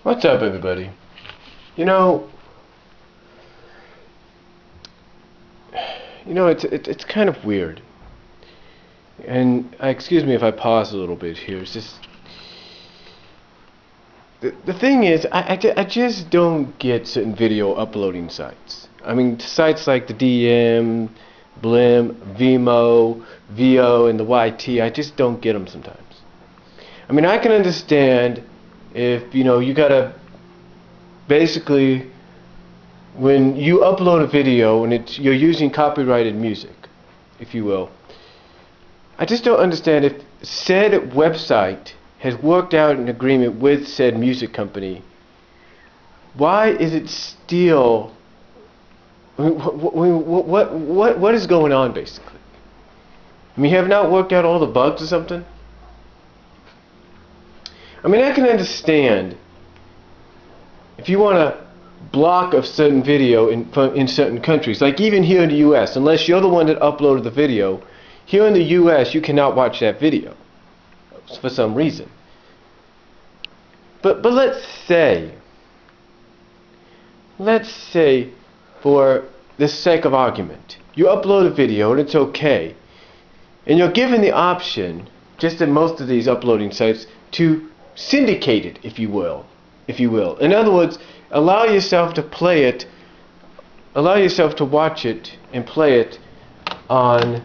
What's up, everybody? You know, it's kind of weird, and excuse me if I pause a little bit here. It's just the thing is, I just don't get certain video uploading sites. I mean, sites like the DM, Blim, Vimeo, VO, and the YT. I just don't get them sometimes. I mean, I can understand if you gotta basically, when you upload a video and you're using copyrighted music, if you will. I just don't understand if said website has worked out an agreement with said music company. Why is it still? What is going on basically? I mean, have not worked out all the bugs or something? I mean, I can understand if you want to block a certain video in certain countries, like even here in the US, unless you're the one that uploaded the video, here in the US you cannot watch that video for some reason. But let's say for the sake of argument, you upload a video and it's okay, and you're given the option, just in most of these uploading sites, to syndicate it, if you will. In other words, allow yourself to play it, allow yourself to watch it and play it on,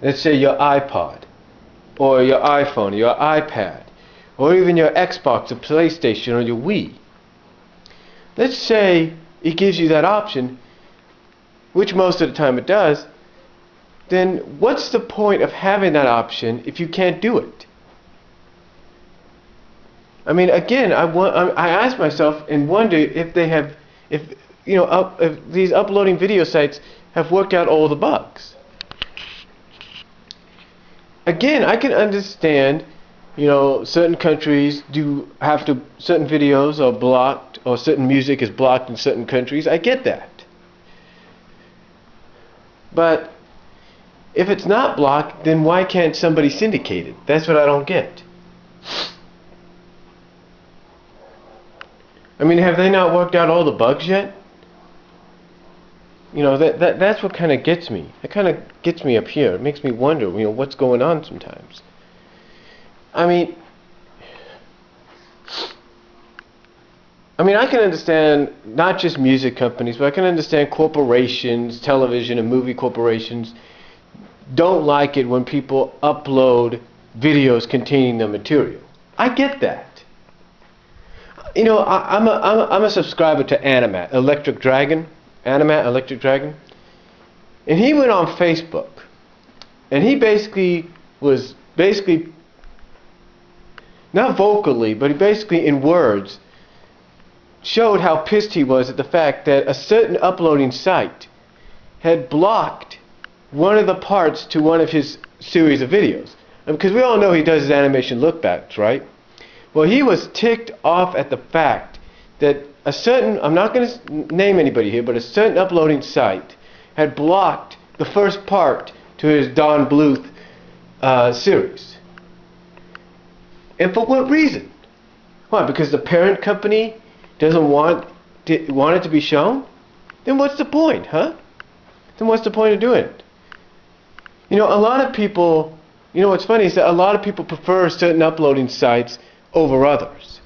let's say, your iPod, or your iPhone, or your iPad, or even your Xbox, or PlayStation, or your Wii. Let's say it gives you that option, which most of the time it does. Then what's the point of having that option if you can't do it? I mean, again, I ask myself and wonder if they have, if these uploading video sites have worked out all the bugs. Again, I can understand, certain countries do have to, certain videos are blocked, or certain music is blocked in certain countries. I get that. But if it's not blocked, then why can't somebody syndicate it? That's what I don't get. I mean, have they not worked out all the bugs yet? That's what kind of gets me. It kind of gets me up here. It makes me wonder, what's going on sometimes. I mean, I can understand not just music companies, but I can understand corporations, television and movie corporations don't like it when people upload videos containing the material. I get that. I'm a subscriber to Animat, Electric Dragon, and he went on Facebook, and he was not vocally, but he basically in words showed how pissed he was at the fact that a certain uploading site had blocked one of the parts to one of his series of videos, because we all know he does his animation lookbacks, right? Well, he was ticked off at the fact that a certain, I'm not going to name anybody here, but a certain uploading site had blocked the first part to his Don Bluth series. And for what reason? Why? Because the parent company doesn't want it to be shown? Then what's the point, huh? Then what's the point of doing it? A lot of people, what's funny is that a lot of people prefer certain uploading sites over others.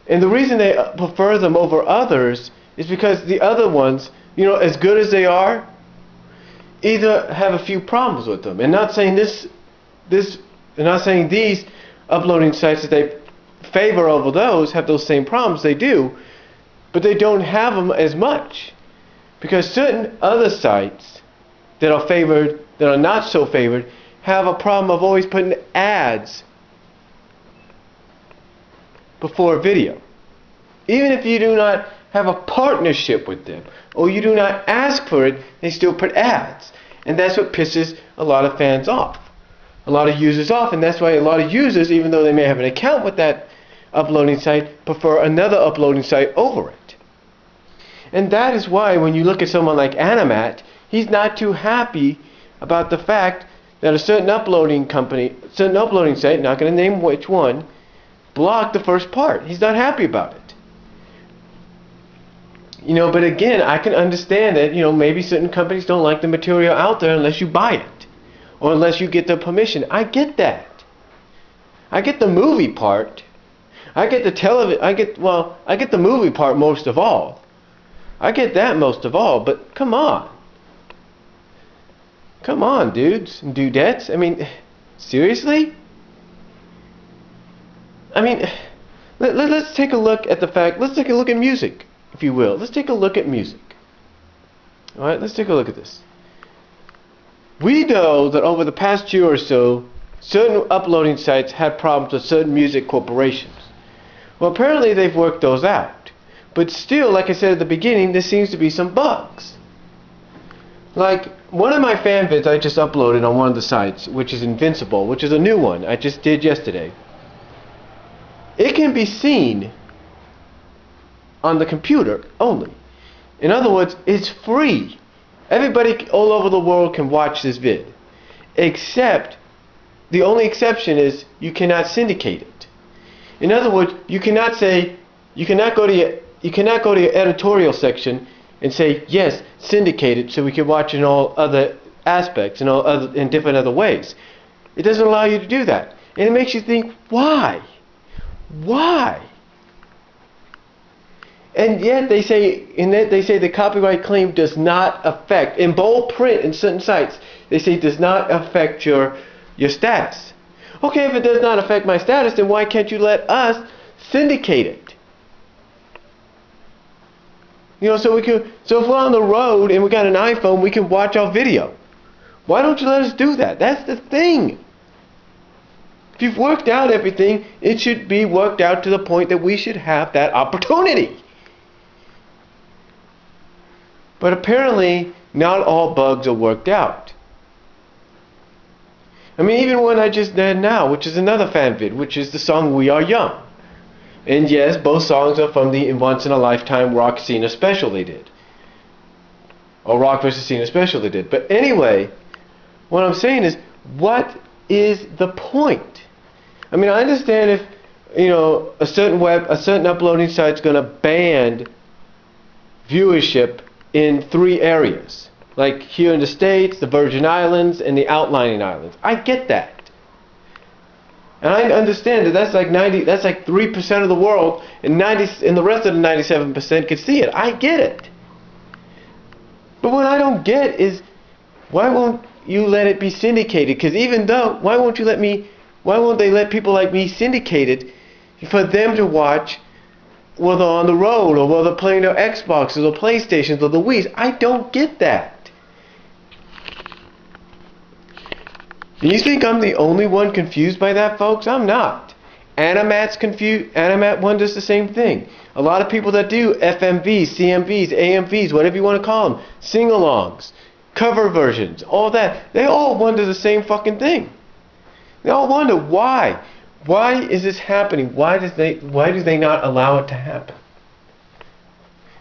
And the reason they prefer them over others is because the other ones, as good as they are, either have a few problems with them. And not saying not saying these uploading sites that they favor over those have those same problems. They do, but they don't have them as much. Because certain other sites that are favored, that are not so favored, have a problem of always putting ads before a video. Even if you do not have a partnership with them, or you do not ask for it, they still put ads. And that's what pisses a lot of fans off, a lot of users off. And that's why a lot of users, even though they may have an account with that uploading site, prefer another uploading site over it. And that is why when you look at someone like Animat, he's not too happy about the fact that a certain uploading company, certain uploading site, not going to name which one, blocked the first part. He's not happy about it. But again, I can understand that, maybe certain companies don't like the material out there unless you buy it. Or unless you get the permission. I get that. I get the movie part. I get the television. I get the movie part most of all. I get that most of all. But come on. Come on, dudes and dudettes. I mean, seriously? I mean, let's take a look at the fact. Let's take a look at music, if you will. Let's take a look at music. All right, let's take a look at this. We know that over the past year or so, certain uploading sites had problems with certain music corporations. Well, apparently they've worked those out. But still, like I said at the beginning, there seems to be some bugs. Like, one of my fan vids I just uploaded on one of the sites, which is Invincible, which is a new one I just did yesterday. It can be seen on the computer only. In other words, it's free. Everybody all over the world can watch this vid. Except, the only exception is you cannot syndicate it. In other words, you cannot go to your editorial section and say, yes, syndicate it so we can watch in all other aspects and in different other ways. It doesn't allow you to do that. And it makes you think, why? Why? And yet they say the copyright claim does not affect, in bold print in certain sites, they say does not affect your status. Okay, if it does not affect my status, then why can't you let us syndicate it? So if we're on the road and we got an iPhone, we can watch our video. Why don't you let us do that? That's the thing. If you've worked out everything, it should be worked out to the point that we should have that opportunity. But apparently, not all bugs are worked out. I mean, even one I just did now, which is another fan vid, which is the song We Are Young. And yes, both songs are from the Once in a Lifetime Rock Cena special they did. Or Rock vs. Cena special they did. But anyway, what I'm saying is, what is the point? I mean, I understand if, a certain uploading site's going to ban viewership in 3 areas. Like here in the States, the Virgin Islands, and the outlying islands. I get that. And I understand that that's like 3% of the world, and the rest of the 97% can see it. I get it. But what I don't get is, why won't you let it be syndicated? Because why won't they let people like me syndicate it for them to watch while they're on the road, or while they're playing their Xboxes or PlayStations or the Wii's? I don't get that. Do you think I'm the only one confused by that, folks? I'm not. Animat's confused. Animat One does the same thing. A lot of people that do FMVs, CMVs, AMVs, whatever you want to call them, sing-alongs, cover versions, all that, they all wonder the same fucking thing. They all wonder why. Why is this happening? Why do they not allow it to happen?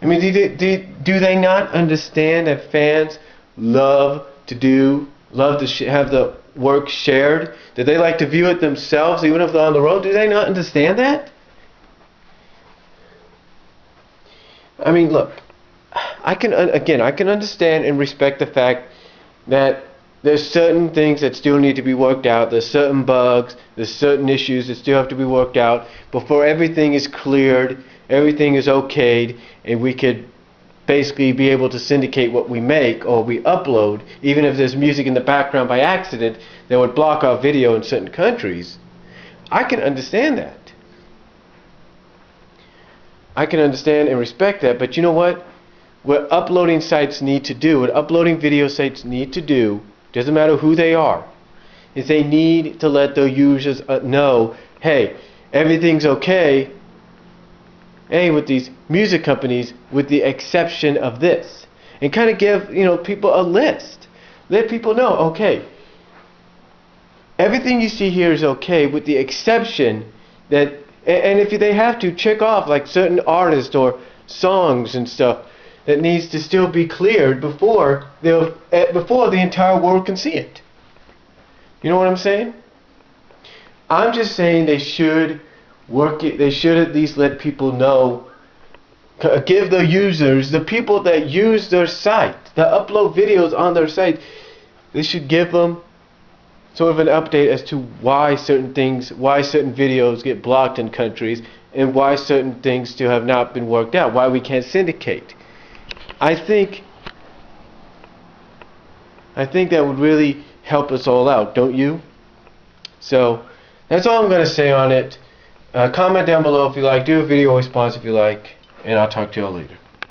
I mean, do they not understand that fans love to have the work shared? Do they like to view it themselves even if they're on the road? Do they not understand that? I mean, look, I can understand and respect the fact that there's certain things that still need to be worked out. There's certain bugs, there's certain issues that still have to be worked out before everything is cleared, everything is okayed, and we could basically be able to syndicate what we make or we upload, even if there's music in the background by accident that would block our video in certain countries. I can understand that. I can understand and respect that, but you know what? What uploading sites need to do, what uploading video sites need to do, doesn't matter who they are, is they need to let their users know, hey, everything's okay, hey, with these music companies, with the exception of this. And kind of give, people a list. Let people know, okay, everything you see here is okay, with the exception that, and if they have to, check off like certain artists or songs and stuff that needs to still be cleared before the entire world can see it. You know what I'm saying? I'm just saying they should work it. They should at least let people know. Give the users, the people that use their site, that upload videos on their site, they should give them sort of an update as to why certain things, why certain videos get blocked in countries, and why certain things still have not been worked out, why we can't syndicate. I think that would really help us all out, don't you? So that's all I'm going to say on it. Comment down below if you like, do a video response if you like, and I'll talk to you all later.